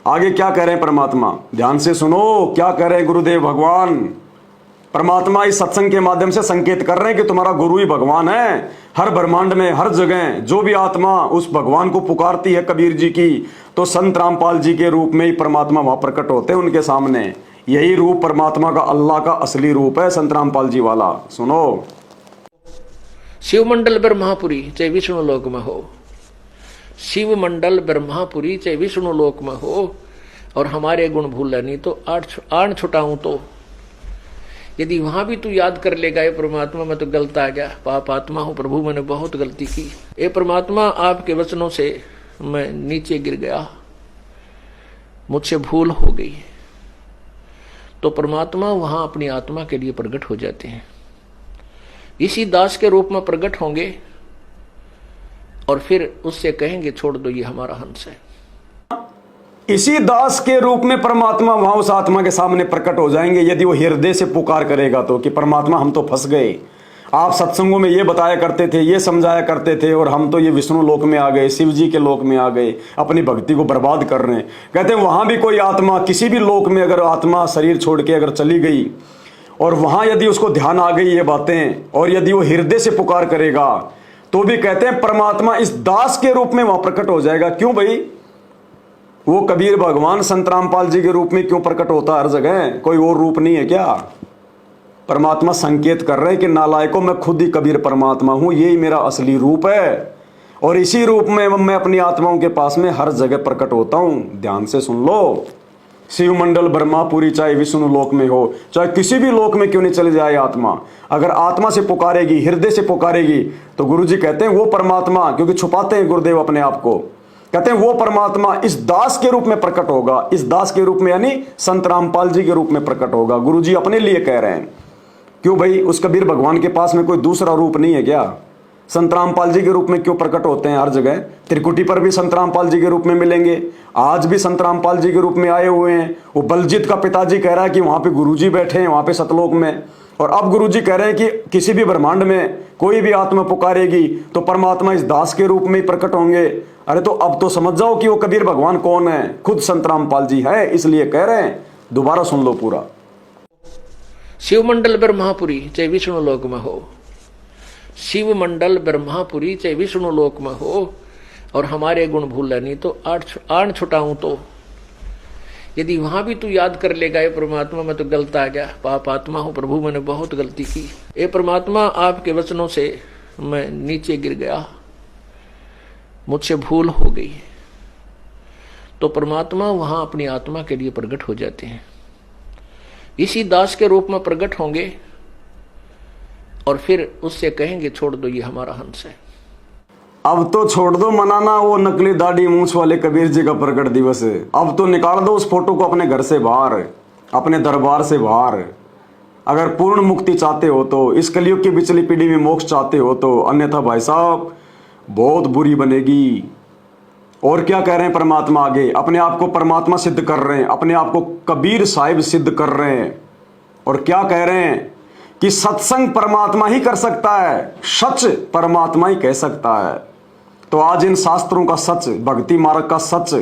आगे क्या कह रहे हैं परमात्मा, ध्यान से सुनो क्या कह रहे हैं गुरुदेव भगवान। परमात्मा इस सत्संग के माध्यम से संकेत कर रहे हैं कि तुम्हारा गुरु ही भगवान है। हर ब्रह्मांड में हर जगह जो भी आत्मा उस भगवान को पुकारती है कबीर जी की, तो संत रामपाल जी के रूप में ही परमात्मा वहां प्रकट होते हैं उनके सामने। यही रूप परमात्मा का, अल्लाह का असली रूप है संत रामपाल जी वाला। सुनो, शिव मंडल ब्रह्मापुरी चाहे विष्णु लोक में हो, शिव मंडल ब्रह्मापुरी चाहे विष्णु लोक में हो, और हमारे गुण भूल नहीं तो आण छुटाऊं तो। यदि वहां भी तू याद कर लेगा ये परमात्मा मैं तो गलत आ गया, पाप आत्मा हूं प्रभु, मैंने बहुत गलती की, ये परमात्मा आपके वचनों से मैं नीचे गिर गया, मुझसे भूल हो गई, तो परमात्मा वहां अपनी आत्मा के लिए प्रकट हो जाते हैं। इसी दास के रूप में प्रकट होंगे और फिर उससे कहेंगे छोड़ दो ये हमारा हंस है। इसी दास के रूप में परमात्मा वहां उस आत्मा के सामने प्रकट हो जाएंगे यदि वो हृदय से पुकार करेगा तो, कि परमात्मा हम तो फंस गए, आप सत्संगों में ये बताया करते थे, ये समझाया करते थे, और हम तो ये विष्णु लोक में आ गए, शिव जी के लोक में आ गए, अपनी भक्ति को बर्बाद कर रहे हैं। कहते हैं वहां भी कोई आत्मा किसी भी लोक में अगर आत्मा शरीर छोड़ के अगर चली गई और वहां यदि उसको ध्यान आ गई ये बातें, और यदि वो हृदय से पुकार करेगा तो भी कहते हैं परमात्मा इस दास के रूप में वहां प्रकट हो जाएगा। क्यों भाई, वो कबीर भगवान संत रामपाल जी के रूप में क्यों प्रकट होता है हर जगह, कोई और रूप नहीं है क्या? परमात्मा संकेत कर रहे हैं कि नालायकों मैं खुद ही कबीर परमात्मा हूं, यही मेरा असली रूप है, और इसी रूप में मैं अपनी आत्माओं के पास में हर जगह प्रकट होता हूं। ध्यान से सुन लो, शिव मंडल ब्रह्मापुरी चाहे विष्णु लोक में हो, चाहे किसी भी लोक में क्यों नहीं चले जाए आत्मा, अगर आत्मा से पुकारेगी, हृदय से पुकारेगी, तो गुरु जी कहते हैं वो परमात्मा, क्योंकि छुपाते हैं गुरुदेव अपने आप को, कहते हैं वो परमात्मा इस दास के रूप में प्रकट होगा। इस दास के रूप में यानी संत रामपाल जी के रूप में प्रकट होगा। गुरु जी अपने लिए कह रहे हैं। क्यों भाई, उस कबीर भगवान के पास में कोई दूसरा रूप नहीं है क्या? संत रामपाल जी के रूप में क्यों प्रकट होते हैं हर जगह? त्रिकुटी पर भी संत रामपाल जी के रूप में मिलेंगे, आज भी संत रामपाल जी के रूप में आए हुए हैं। वो बलजीत का पिताजी कह रहा है कि वहां पे गुरुजी बैठे हैं, वहां पे सतलोक में, और अब गुरुजी कह रहे हैं कि किसी भी ब्रह्मांड में कोई भी आत्मा पुकारेगी तो परमात्मा इस दास के रूप में ही प्रकट होंगे। अरे तो अब तो समझ जाओ कि वो कबीर भगवान कौन है, खुद संत रामपाल जी है, इसलिए कह रहे हैं। दोबारा सुन लो पूरा। शिव मंडल ब्रह्मापुरी चाहे विष्णु लोक में हो, शिव मंडल ब्रह्मापुरी चाहे विष्णु लोक में हो, और हमारे गुण भूल नहीं तो आण छुटाऊं तो। यदि वहां भी तू याद कर लेगा ये परमात्मा मैं तो गलत आ गया, पाप आत्मा हूं प्रभु, मैंने बहुत गलती की, ये परमात्मा आपके वचनों से मैं नीचे गिर गया, मुझसे भूल हो गई, तो परमात्मा वहां अपनी आत्मा के लिए प्रकट हो जाते हैं। इसी दास के रूप में प्रकट होंगे और फिर उससे कहेंगे छोड़ दो ये हमारा हंस है। अब तो छोड़ दो मनाना वो नकली दाढ़ी मूंछ वाले कबीर जी का प्रकट दिवस है। अब तो निकाल दो उस फोटो को अपने घर से बाहर, अपने दरबार से बाहर। अगर पूर्ण मुक्ति चाहते हो तो, इस कलयुग की पिछली पीढ़ी में मोक्ष चाहते हो तो, अन्यथा भाई साहब बहुत बुरी बनेगी। और क्या कह रहे हैं परमात्मा आगे, अपने आप को परमात्मा सिद्ध कर रहे हैं, अपने आप को कबीर साहिब सिद्ध कर रहे हैं। और क्या कह रहे हैं कि सत्संग परमात्मा ही कर सकता है, सच परमात्मा ही कह सकता है। तो आज इन शास्त्रों का सच, भक्ति मार्ग का सच,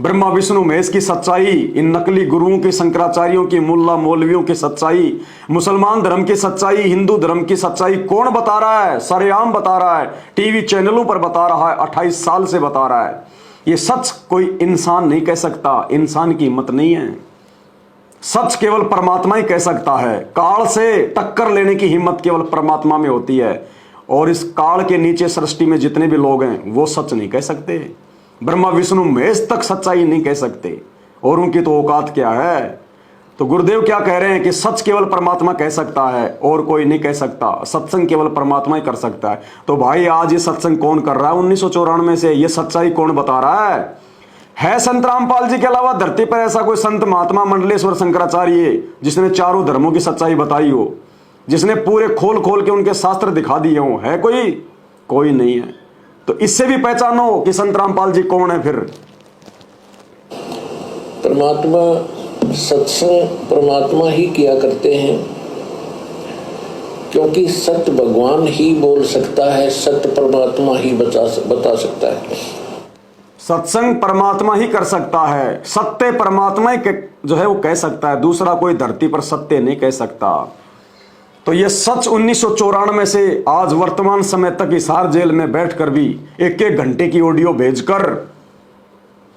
ब्रह्मा विष्णु महेश की सच्चाई, इन नकली गुरुओं की, शंकराचार्यों की, मुल्ला मौलवियों की सच्चाई, मुसलमान धर्म की सच्चाई, हिंदू धर्म की सच्चाई कौन बता रहा है? सरेआम बता रहा है, टीवी चैनलों पर बता रहा है, 28 साल से बता रहा है। ये सच कोई इंसान नहीं कह सकता, इंसान की हिम्मत नहीं है। सच केवल परमात्मा ही कह सकता है। काल से टक्कर लेने की हिम्मत केवल परमात्मा में होती है, और इस काल के नीचे सृष्टि में जितने भी लोग हैं वो सच नहीं कह सकते। ब्रह्मा विष्णु महेश तक सच्चाई नहीं कह सकते, और उनकी तो औकात क्या है। तो गुरुदेव क्या कह रहे हैं कि सच केवल परमात्मा कह सकता है और कोई नहीं कह सकता, सत्संग केवल परमात्मा ही कर सकता है। तो भाई आज ये सत्संग कौन कर रहा है 1994 से? ये सच्चाई कौन बता रहा है संत रामपाल जी के अलावा धरती पर ऐसा कोई संत महात्मा मंडलेश्वर शंकराचार्य जिसने चारों धर्मों की सच्चाई बताई हो, जिसने पूरे खोल खोल के उनके शास्त्र दिखा दिए हो? है कोई नहीं है। तो इससे भी पहचानो कि संत रामपाल जी कौन है। फिर परमात्मा सत्संग परमात्मा ही किया करते हैं, क्योंकि सत्य भगवान ही बोल सकता है, सत्य परमात्मा ही बता सकता है। सत्संग परमात्मा ही कर सकता है, सत्य परमात्मा ही जो है वो कह सकता है, दूसरा कोई धरती पर सत्य नहीं कह सकता। तो ये सच 1994 से आज वर्तमान समय तक हिसार जेल में बैठकर भी एक एक घंटे की ऑडियो भेजकर,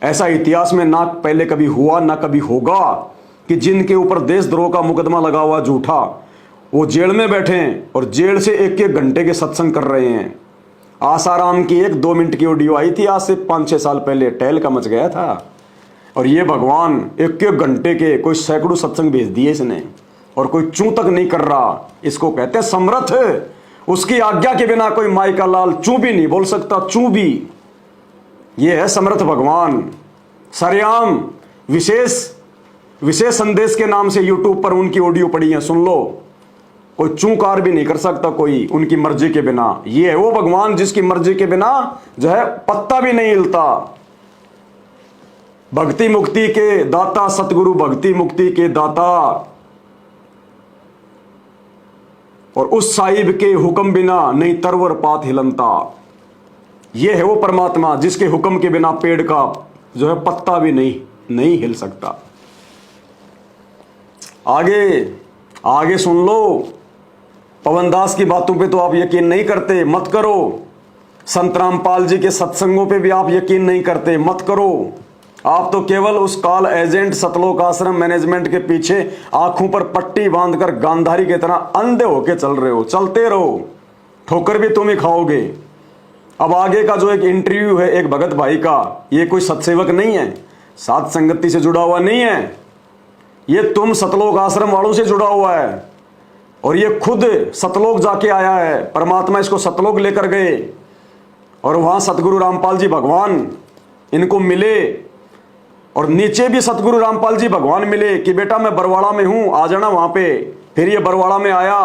ऐसा इतिहास में ना पहले कभी हुआ ना कभी होगा कि जिनके ऊपर देशद्रोह का मुकदमा लगा हुआ झूठा, वो जेल में बैठे हैं और जेल से एक एक घंटे के सत्संग कर रहे हैं। आसाराम की 1-2 मिनट की ऑडियो आई थी आज से 5-6 साल पहले, टहल का मच गया था। और ये भगवान एक एक घंटे के कोई सैकड़ों सत्संग भेज दिए इसने, और कोई चूं तक नहीं कर रहा। इसको कहते हैं समर्थ। उसकी आज्ञा के बिना कोई माई का लाल चूं भी नहीं बोल सकता, चूं भी। ये है समर्थ भगवान। सरेआम विशेष संदेश के नाम से यूट्यूब पर उनकी ऑडियो पड़ी है, सुन लो। कोई चूंकार भी नहीं कर सकता कोई उनकी मर्जी के बिना। ये है वो भगवान जिसकी मर्जी के बिना जो है पत्ता भी नहीं हिलता। भक्ति मुक्ति के दाता सतगुरु, भक्ति मुक्ति के दाता, और उस साहिब के हुक्म बिना नहीं तरवर पात हिलनता। ये है वो परमात्मा जिसके हुक्म के बिना पेड़ का जो है पत्ता भी नहीं हिल सकता। आगे सुन लो। पवन दास की बातों पे तो आप यकीन नहीं करते, मत करो। संत रामपाल जी के सत्संगों पे भी आप यकीन नहीं करते, मत करो। आप तो केवल उस काल एजेंट सतलोक आश्रम मैनेजमेंट के पीछे आंखों पर पट्टी बांधकर गांधारी की तरह अंधे होके चल रहे हो। चलते रहो, ठोकर भी तुम ही खाओगे। अब आगे का जो एक इंटरव्यू है एक भगत भाई का, ये कोई सत्सेवक नहीं है, साथ संगति से जुड़ा हुआ नहीं है, ये तुम सतलोक आश्रम वालों से जुड़ा हुआ है। और ये खुद सतलोक जाके आया है, परमात्मा इसको सतलोक लेकर गए और वहां सतगुरु रामपाल जी भगवान इनको मिले, और नीचे भी सतगुरु रामपाल जी भगवान मिले कि बेटा मैं बरवाड़ा में हूं, आ जाना वहां पे। फिर ये बरवाड़ा में आया,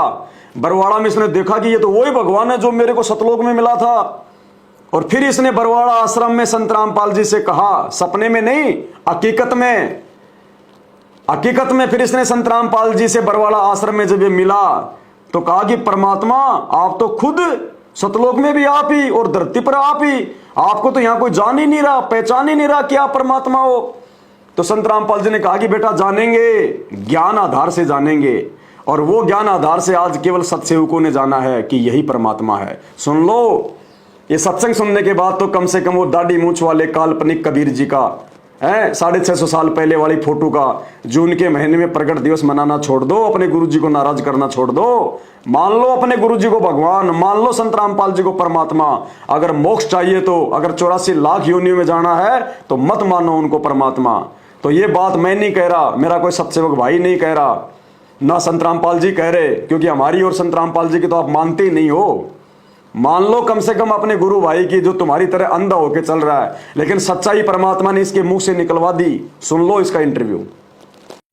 बरवाड़ा में इसने देखा कि ये तो वही भगवान है जो मेरे को सतलोक में मिला था। और फिर इसने बरवाड़ा आश्रम में संत रामपाल जी से कहा, सपने में नहीं, हकीकत में फिर इसने संत रामपाल जी से बरवाड़ा आश्रम में जब ये मिला तो कहा कि परमात्मा आप तो खुद सतलोक में भी आप ही और धरती पर आप ही, आपको तो यहां कोई जान ही नहीं रहा, पहचान ही नहीं रहा कि आप परमात्मा हो। तो संत रामपाल जी ने कहा कि बेटा जानेंगे, ज्ञान आधार से जानेंगे, और वो ज्ञान आधार से आज केवल सत्सेवकों ने जाना है कि यही परमात्मा है। सुन लो, ये सत्संग सुनने के बाद तो कम से कम वो दाढ़ी मूंछ वाले काल्पनिक कबीर जी का है 650 साल पहले वाली फोटो का जून के महीने में प्रकट दिवस मनाना छोड़ दो, अपने गुरु जी को नाराज करना छोड़ दो। मान लो अपने गुरु जी को भगवान, मान लो संत रामपाल जी को परमात्मा। अगर मोक्ष चाहिए तो, अगर 84 लाख योनियों में जाना है तो मत मानो उनको परमात्मा। तो ये बात मैं नहीं कह रहा, मेरा कोई सत्सेवक भाई नहीं कह रहा, ना संत रामपाल जी कह रहे, क्योंकि हमारी और संत रामपाल जी की तो आप मानते ही नहीं हो। मान लो कम से कम अपने गुरु भाई की जो तुम्हारी तरह अंधा होके चल रहा है, लेकिन सच्चाई परमात्मा ने इसके मुंह से निकलवा दी। सुन लो इसका इंटरव्यू।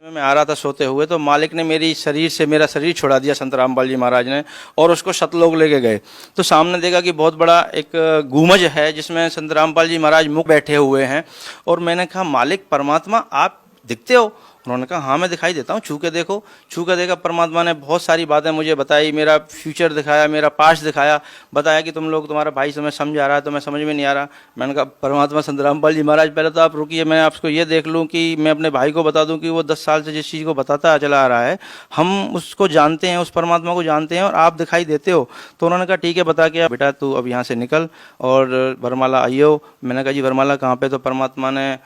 मैं आ रहा था सोते हुए, तो मालिक ने मेरा शरीर छुड़ा दिया संत रामपाल जी महाराज ने, और उसको सतलोक लेके गए। तो सामने देखा कि बहुत बड़ा एक गुमज है जिसमें संत रामपाल जी महाराज मुख बैठे हुए हैं। और मैंने कहा मालिक परमात्मा आप दिखते हो? उन्होंने कहा हाँ मैं दिखाई देता हूँ, छू के देखो। छू के देखा, परमात्मा ने बहुत सारी बातें मुझे बताई, मेरा फ्यूचर दिखाया, मेरा पास्ट दिखाया, बताया कि तुम्हारा भाई तुम्हें समझ आ रहा है, तो मैं समझ में नहीं आ रहा। मैंने कहा परमात्मा संत रामपाल जी महाराज पहले तो आप रुकिए, मैं आपको ये देख लूँ कि मैं अपने भाई को बता दूँ कि वो 10 साल से जिस चीज़ को बताता चला आ रहा है हम उसको जानते हैं, उस परमात्मा को जानते हैं, और आप दिखाई देते हो। तो उन्होंने कहा ठीक है बता के बेटा तू अब यहाँ से निकल और वरमाला आइयो। मैंने कहा जी वरमाला कहाँ पे? तो परमात्मा ने,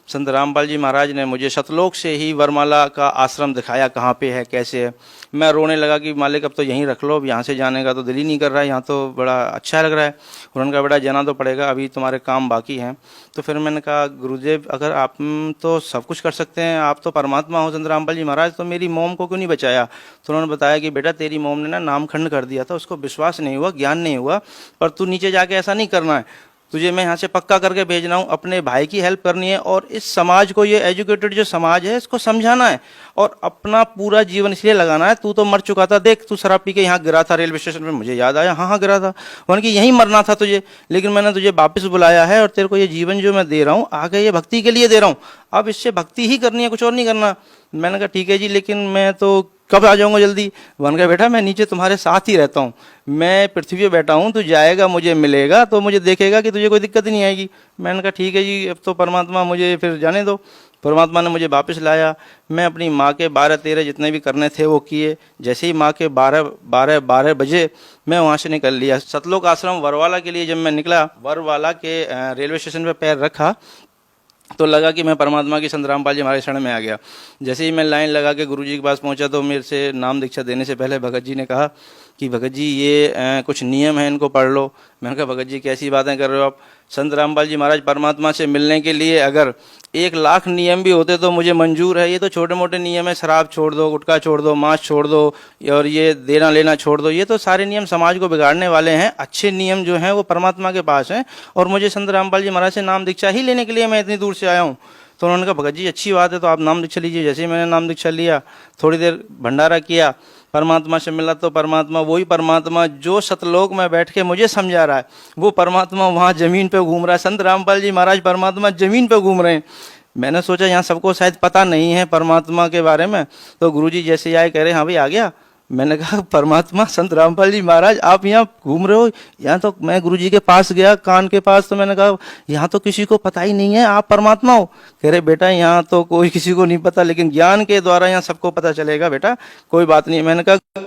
संत रामपाल जी महाराज ने मुझे सतलोक से ही वरमाला का आश्रम दिखाया, कहाँ पे है, कैसे है। मैं रोने लगा कि मालिक अब तो यहीं रख लो, अब यहाँ से जाने का तो दिल ही नहीं कर रहा है, यहाँ तो बड़ा अच्छा लग रहा है। उन्होंने कहा बेटा जाना तो पड़ेगा, अभी तुम्हारे काम बाकी हैं। तो फिर मैंने कहा गुरुदेव अगर आप तो सब कुछ कर सकते हैं, आप तो परमात्मा हो संत रामपाल जी महाराज, तो मेरी मोम को क्यों नहीं बचाया? तो उन्होंने बताया कि बेटा तेरी मोम ने ना नामखंड कर दिया था, उसको विश्वास नहीं हुआ, ज्ञान नहीं हुआ, पर तू नीचे जाके ऐसा नहीं करना है, तुझे मैं यहाँ से पक्का करके भेजना हूँ, अपने भाई की हेल्प करनी है और इस समाज को, ये एजुकेटेड जो समाज है इसको समझाना है और अपना पूरा जीवन इसलिए लगाना है। तू तो मर चुका था, देख तू शराब पी के यहाँ गिरा था रेलवे स्टेशन पे, मुझे याद आया हाँ गिरा था, वन की यहीं मरना था तुझे, लेकिन मैंने तुझे वापस बुलाया है और तेरे को ये जीवन जो मैं दे रहा हूँ आगे ये भक्ति के लिए दे रहा हूँ, अब इससे भक्ति ही करनी है, कुछ और नहीं करना। मैंने कहा ठीक है जी, लेकिन मैं तो कब आ जाऊंगा जल्दी? वन कहा बेटा मैं नीचे तुम्हारे साथ ही रहता हूँ, मैं पृथ्वी पे बैठा हूँ, तू जाएगा मुझे मिलेगा तो मुझे देखेगा कि तुझे कोई दिक्कत नहीं आएगी। मैंने कहा ठीक है जी, अब तो परमात्मा मुझे फिर जाने दो। परमात्मा ने मुझे वापस लाया। मैं अपनी माँ के 12-13 जितने भी करने थे वो किए। जैसे ही माँ के 12 बजे मैं वहाँ से निकल लिया। सतलोक आश्रम वरवाला के लिए जब मैं निकला, वरवाला के रेलवे स्टेशन पे पैर रखा तो लगा कि मैं परमात्मा की संत रामपाल जी महाराज शरण में आ गया। जैसे ही मैं लाइन लगा के गुरुजी के पास पहुंचा तो मेरे से नाम दीक्षा देने से पहले भगत जी ने कहा कि भगत जी ये कुछ नियम है, इनको पढ़ लो। मैंने कहा भगत जी कैसी बातें कर रहे हो आप? संत रामपाल जी महाराज परमात्मा से मिलने के लिए अगर 1 लाख नियम भी होते तो मुझे मंजूर है। ये तो छोटे मोटे नियम है, शराब छोड़ दो, गुटखा छोड़ दो, मांस छोड़ दो और ये देना लेना छोड़ दो। ये तो सारे नियम समाज को बिगाड़ने वाले हैं। अच्छे नियम जो हैं वो परमात्मा के पास हैं और मुझे संत रामपाल जी महाराज से नाम दीक्षा ही लेने के लिए मैं इतनी दूर से आया हूँ। तो उन्होंने कहा भगत जी अच्छी बात है, तो आप नाम दीक्षा लीजिए। जैसे ही मैंने नाम दीक्षा लिया, थोड़ी देर भंडारा किया, परमात्मा से मिला तो परमात्मा वही परमात्मा जो सतलोक में बैठ के मुझे समझा रहा है, वो परमात्मा वहाँ जमीन पे घूम रहा है। संत रामपाल जी महाराज परमात्मा जमीन पे घूम रहे हैं। मैंने सोचा यहाँ सबको शायद पता नहीं है परमात्मा के बारे में, तो गुरुजी जैसे ही आए कह रहे हाँ भाई आ गया। मैंने कहा परमात्मा संत रामपाल जी महाराज आप यहाँ घूम रहे हो? यहाँ तो मैं गुरुजी के पास गया कान के पास, तो मैंने कहा यहाँ तो किसी को पता ही नहीं है आप परमात्मा हो। कह रहे बेटा यहाँ तो कोई किसी को नहीं पता, लेकिन ज्ञान के द्वारा यहाँ सबको पता चलेगा बेटा, कोई बात नहीं। मैंने कहा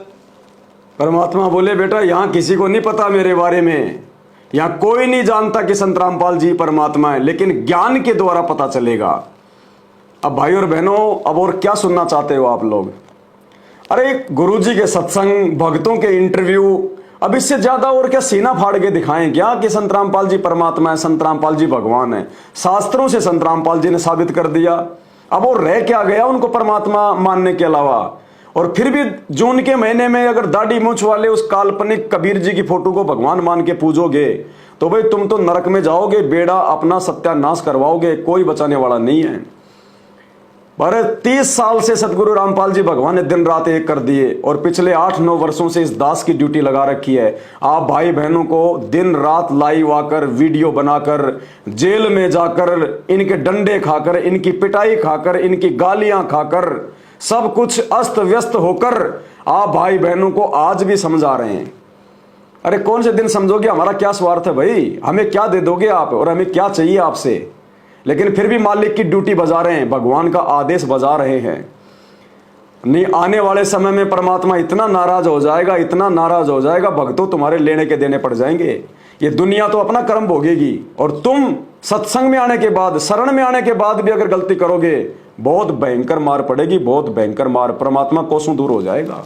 परमात्मा बोले बेटा यहाँ किसी को नहीं पता मेरे बारे में, यहाँ कोई नहीं जानता कि संत रामपाल जी परमात्मा है, लेकिन ज्ञान के द्वारा पता चलेगा। अब भाई और बहनों, अब और क्या सुनना चाहते हो आप लोग? अरे गुरुजी के सत्संग, भक्तों के इंटरव्यू, अब इससे ज्यादा और क्या सीना फाड़ के दिखाएं क्या कि संत रामपाल जी परमात्मा है, संत रामपाल जी भगवान है? शास्त्रों से संत रामपाल जी ने साबित कर दिया। अब वो रह क्या गया उनको परमात्मा मानने के अलावा? और फिर भी जून के महीने में अगर दाढ़ी मूंछ वाले उस काल्पनिक कबीर जी की फोटो को भगवान मान के पूजोगे तो भाई तुम तो नरक में जाओगे, बेड़ा अपना सत्यानाश करवाओगे, कोई बचाने वाला नहीं है। 30 साल से सतगुरु रामपाल जी भगवान ने दिन रात एक कर दिए और पिछले 8-9 वर्षों से इस दास की ड्यूटी लगा रखी है। आप भाई बहनों को दिन रात लाइव आकर, वीडियो बनाकर, जेल में जाकर, इनके डंडे खाकर, इनकी पिटाई खाकर, इनकी गालियां खाकर, सब कुछ अस्त व्यस्त होकर आप भाई बहनों को आज भी समझा रहे हैं। अरे कौन से दिन समझोगे? हमारा क्या स्वार्थ है भाई? हमें क्या दे दोगे आप और हमें क्या चाहिए आपसे? लेकिन फिर भी मालिक की ड्यूटी बजा रहे हैं, भगवान का आदेश बजा रहे हैं। नहीं, आने वाले समय में परमात्मा इतना नाराज हो जाएगा, इतना नाराज हो जाएगा, भक्तों तुम्हारे लेने के देने पड़ जाएंगे। ये दुनिया तो अपना कर्म भोगेगी और तुम सत्संग में आने के बाद, शरण में आने के बाद भी अगर गलती करोगे, बहुत भयंकर मार पड़ेगी, बहुत भयंकर मार। परमात्मा कोसों दूर हो जाएगा।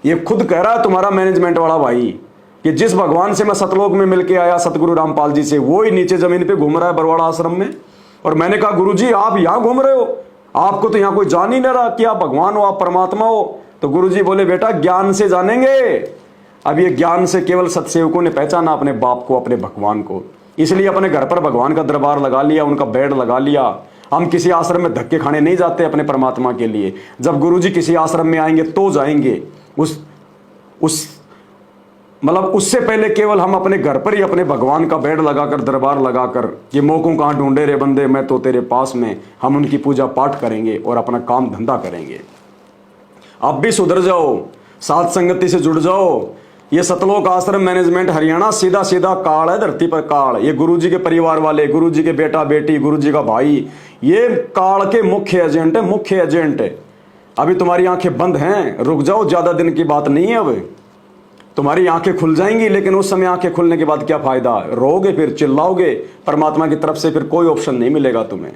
ये खुद कह रहा है तुम्हारा मैनेजमेंट वाला भाई कि जिस भगवान से मैं सतलोक में मिलके आया, सतगुरु रामपाल जी से, वो ही नीचे जमीन पे घूम रहा है बरवाड़ा आश्रम में। और मैंने कहा गुरुजी आप यहां घूम रहे हो, आपको तो यहां कोई जान ही नहीं रहा कि आप भगवान हो, आप परमात्मा हो। तो गुरुजी बोले बेटा ज्ञान से जानेंगे। अब ये ज्ञान से केवल सत्सेवकों ने पहचाना अपने बाप को, अपने भगवान को, इसलिए अपने घर पर भगवान का दरबार लगा लिया, उनका बेड लगा लिया। हम किसी आश्रम में धक्के खाने नहीं जाते अपने परमात्मा के लिए। जब गुरुजी किसी आश्रम में आएंगे तो जाएंगे, मतलब उससे पहले केवल हम अपने घर पर ही अपने भगवान का बेड लगाकर, दरबार लगाकर, ये मौकों कहाँ ढूंढे रे बंदे, मैं तो तेरे पास में, हम उनकी पूजा पाठ करेंगे और अपना काम धंधा करेंगे। अब भी सुधर जाओ, साथ संगति से जुड़ जाओ। ये सतलोक आश्रम मैनेजमेंट हरियाणा सीधा सीधा काल है, धरती पर काल। ये गुरुजी के परिवार वाले, गुरुजी के बेटा बेटी, गुरुजी का भाई, ये काल के मुख्य एजेंट है, मुख्य एजेंट है। अभी तुम्हारी आंखें बंद हैं, रुक जाओ, ज्यादा दिन की बात नहीं है। अब तुम्हारी आंखें खुल जाएंगी, लेकिन उस समय आंखें खुलने के बाद क्या फायदा? रोओगे, फिर चिल्लाओगे, परमात्मा की तरफ से फिर कोई ऑप्शन नहीं मिलेगा तुम्हें।